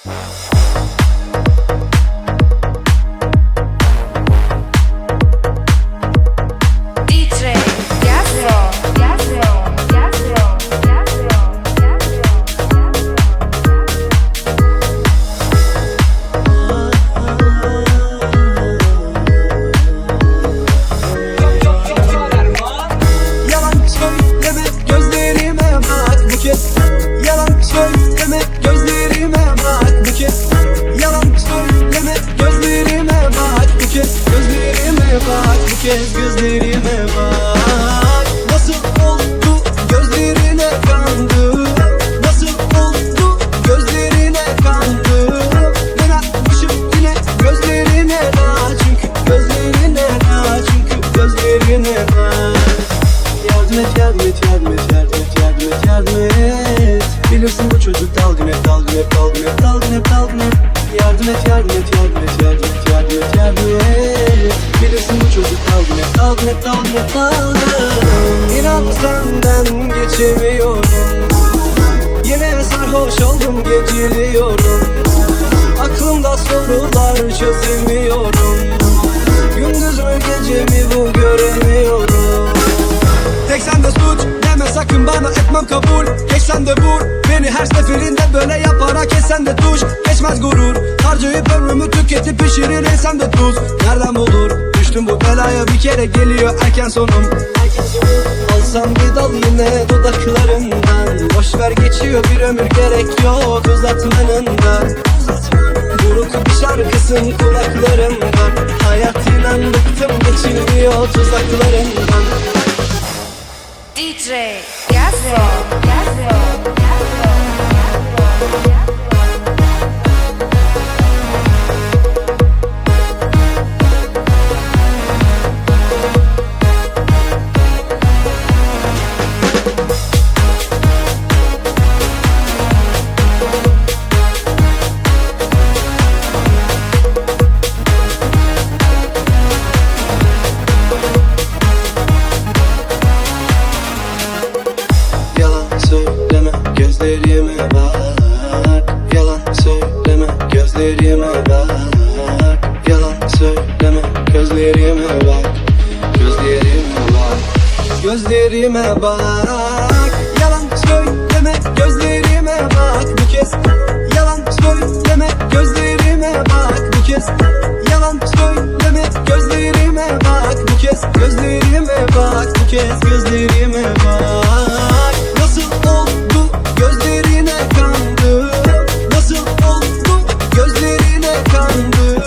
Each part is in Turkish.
Yalan söyleme gözlerime bak bu kez. Yalan söyleme gözlerime bak bu kez. Gözlerime bak bu kez, gözlerime bak. Nasıl oldu gözlerine kandım? Nasıl oldu gözlerine kandım? Ben atmışım yine gözlerine la. Çünkü gözlerine la. Çünkü gözlerine la. Yardım et, yardım et, yardım et, yardım et, yardım et, yardım et. Bilirsin bu çocuk dalgın hep, dalgın hep, dalgın hep, dalgın hep, dalgın hep. Yardım et, yardım et, yardım et, yardım et, yardım et, yardım et. Bilirsin bu çocuk dalgın hep, dalgın hep, dalgın hep, dalgın. İnan senden geçemiyorum. Yine sarhoş oldum, geciliyorum. Aklımda sorular çözemiyorum. Gündüz mü gece mi bu göremiyorum. Tek sende suç deme sakın bana, etmem kabul. Geç sen de vur beni her seferinde, böyle yaparak kes sen de tuş. Geçmez gurur, harcayıp ömrümü tüketip pişirir ensem de tuz. Nereden bulur düştüm bu belaya, bir kere geliyor erken sonum. Alsam bir dal yine dudaklarından. Boşver geçiyor bir ömür, gerek yok uzatmanından. Buruk bir şarkısın kulaklarımda. Hayat inan bıktım, geçilmiyor tuzaklarından. DJ Yasro, Yasro, Yasro. Gözlerime bak, yalan söyleme gözlerime bak. Yalan söyleme gözlerime bak. Gözlerime bak. Gözlerime bak. Yalan söyleme gözlerime bak bu kez. Yalan söyleme gözlerime bak bu kez. Yalan söyleme gözlerime bak bu kez. Gözlerime bak bu kez, gözlerime bak. Nasıl oldu gözlerine kandım? Nasıl oldu gözlerine kandım?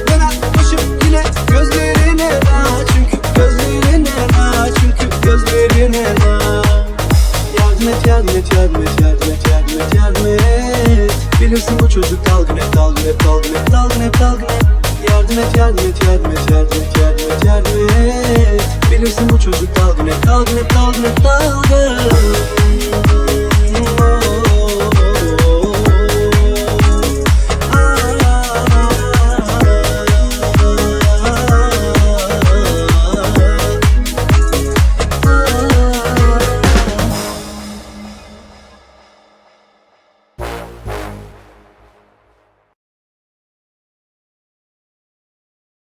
Ben atmışım yine gözlerine la. Çünkü gözlerine la. Çünkü gözlerine la. Yardım et, yardım et, yardım et, yardım et, yardım et, yardım et. Bilirsin bu çocuk dalgın hep, dalgın hep, dalgın hep, dalgın hep, dalgın hep. Yardım et, yardım et, yardım et, yardım et, yardım et, yardım et. Bilirsin bu çocuk dalgın hep, dalgın hep, dalgın hep, dalgın.